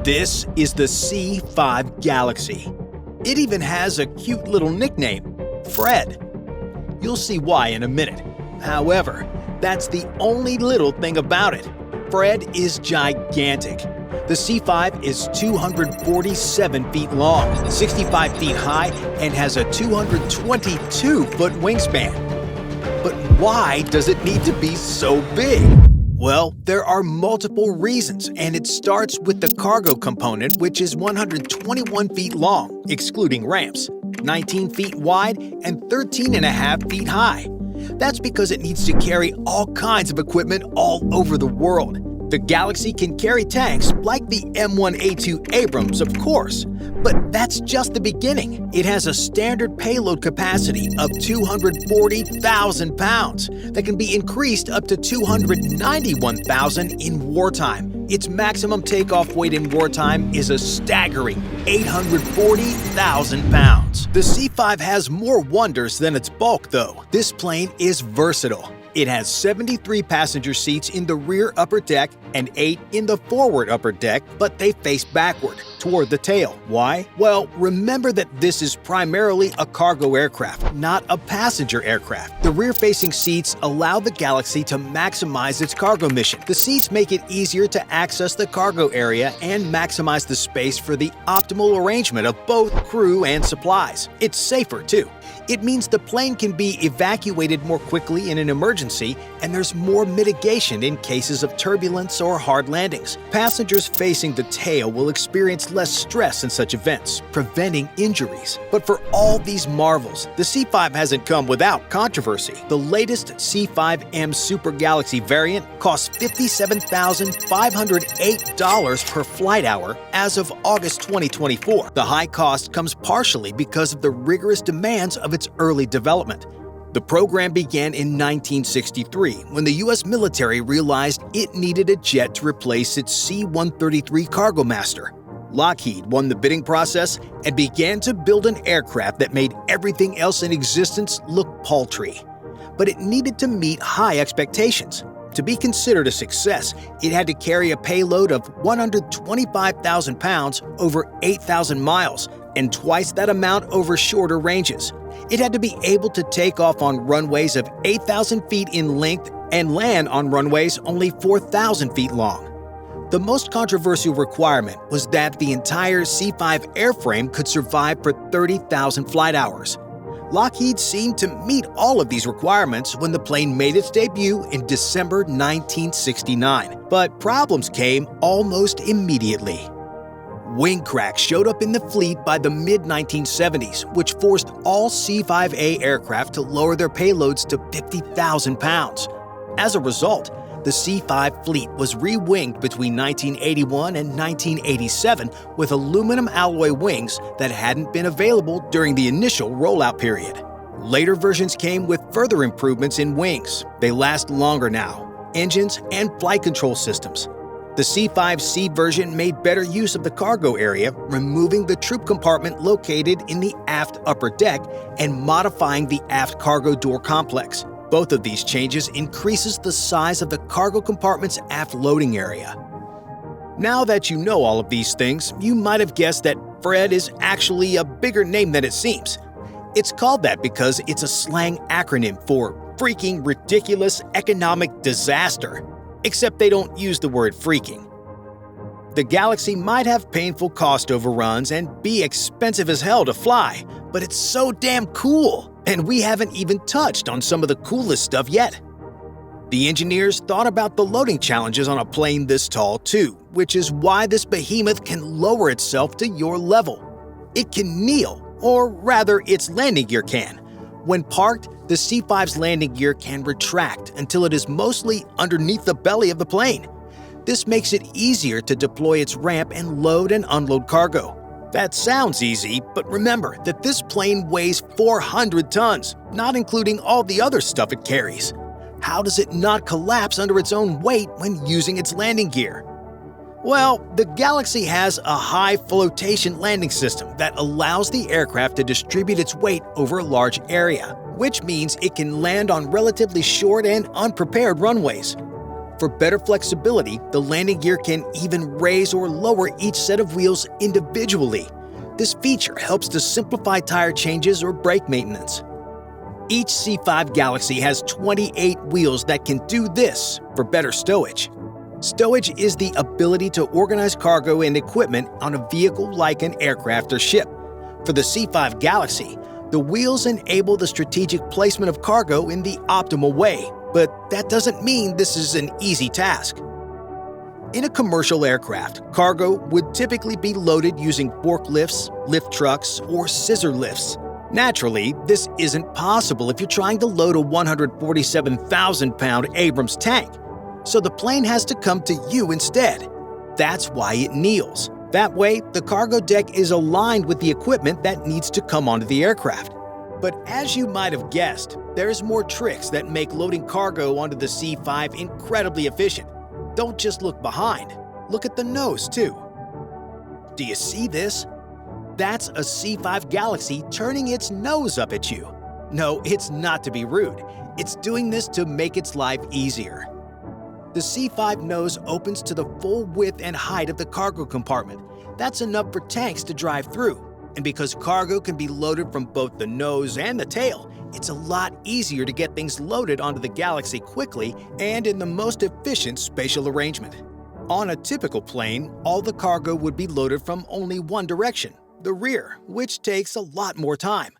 This is the C5 Galaxy. It even has a cute little nickname, Fred. You'll see why in a minute. However, that's the only little thing about it. Fred is gigantic. The C5 is 247 feet long, 65 feet high, and has a 222-foot wingspan. But why does it need to be so big? Well, there are multiple reasons, and it starts with the cargo component, which is 121 feet long, excluding ramps, 19 feet wide, and 13.5 feet high. That's because it needs to carry all kinds of equipment all over the world. The Galaxy can carry tanks like the M1A2 Abrams, of course, but that's just the beginning. It has a standard payload capacity of 240,000 pounds that can be increased up to 291,000 in wartime. Its maximum takeoff weight in wartime is a staggering 840,000 pounds. The C5 has more wonders than its bulk, though. This plane is versatile. It has 73 passenger seats in the rear upper deck and 8 in the forward upper deck, but they face backward, toward the tail. Why? Well, remember that this is primarily a cargo aircraft, not a passenger aircraft. The rear-facing seats allow the Galaxy to maximize its cargo mission. The seats make it easier to access the cargo area and maximize the space for the optimal arrangement of both crew and supplies. It's safer, too. It means the plane can be evacuated more quickly in an emergency, and there's more mitigation in cases of turbulence or hard landings. Passengers facing the tail will experience less stress in such events, preventing injuries. But for all these marvels, the C5 hasn't come without controversy. The latest C5M Super Galaxy variant costs $57,508 per flight hour as of August 2024. The high cost comes partially because of the rigorous demands of its early development. The program began in 1963 when the U.S. military realized it needed a jet to replace its C-133 Cargo Master. Lockheed won the bidding process and began to build an aircraft that made everything else in existence look paltry. But it needed to meet high expectations. To be considered a success, it had to carry a payload of 125,000 pounds over 8,000 miles and twice that amount over shorter ranges. It had to be able to take off on runways of 8,000 feet in length and land on runways only 4,000 feet long. The most controversial requirement was that the entire C5 airframe could survive for 30,000 flight hours. Lockheed seemed to meet all of these requirements when the plane made its debut in December 1969. But problems came almost immediately. Wing cracks showed up in the fleet by the mid-1970s, which forced all C5A aircraft to lower their payloads to 50,000 pounds. As a result, the C5 fleet was re-winged between 1981 and 1987 with aluminum alloy wings that hadn't been available during the initial rollout period. Later versions came with further improvements in wings. They last longer now, engines, and flight control systems. The C5C version made better use of the cargo area, removing the troop compartment located in the aft upper deck and modifying the aft cargo door complex. Both of these changes increases the size of the cargo compartment's aft loading area. Now that you know all of these things, you might have guessed that Fred is actually a bigger name than it seems. It's called that because it's a slang acronym for freaking ridiculous economic disaster. Except they don't use the word freaking. The Galaxy might have painful cost overruns and be expensive as hell to fly, but it's so damn cool, and we haven't even touched on some of the coolest stuff yet. The engineers thought about the loading challenges on a plane this tall too, which is why this behemoth can lower itself to your level. It can kneel, or rather its landing gear can. When parked, the C5's landing gear can retract until it is mostly underneath the belly of the plane. This makes it easier to deploy its ramp and load and unload cargo. That sounds easy, but remember that this plane weighs 400 tons, not including all the other stuff it carries. How does it not collapse under its own weight when using its landing gear? Well, the Galaxy has a high flotation landing system that allows the aircraft to distribute its weight over a large area, which means it can land on relatively short and unprepared runways. For better flexibility, the landing gear can even raise or lower each set of wheels individually. This feature helps to simplify tire changes or brake maintenance. Each C5 Galaxy has 28 wheels that can do this for better stowage. Stowage is the ability to organize cargo and equipment on a vehicle like an aircraft or ship. For the C5 Galaxy, the wheels enable the strategic placement of cargo in the optimal way, but that doesn't mean this is an easy task. In a commercial aircraft, cargo would typically be loaded using forklifts, lift trucks, or scissor lifts. Naturally, this isn't possible if you're trying to load a 147,000-pound Abrams tank, so the plane has to come to you instead. That's why it kneels. That way, the cargo deck is aligned with the equipment that needs to come onto the aircraft. But as you might have guessed, there's more tricks that make loading cargo onto the C5 incredibly efficient. Don't just look behind, look at the nose too. Do you see this? That's a C5 Galaxy turning its nose up at you. No, it's not to be rude. It's doing this to make its life easier. The C5 nose opens to the full width and height of the cargo compartment. That's enough for tanks to drive through. And because cargo can be loaded from both the nose and the tail, it's a lot easier to get things loaded onto the Galaxy quickly and in the most efficient spatial arrangement. On a typical plane, all the cargo would be loaded from only one direction, the rear, which takes a lot more time.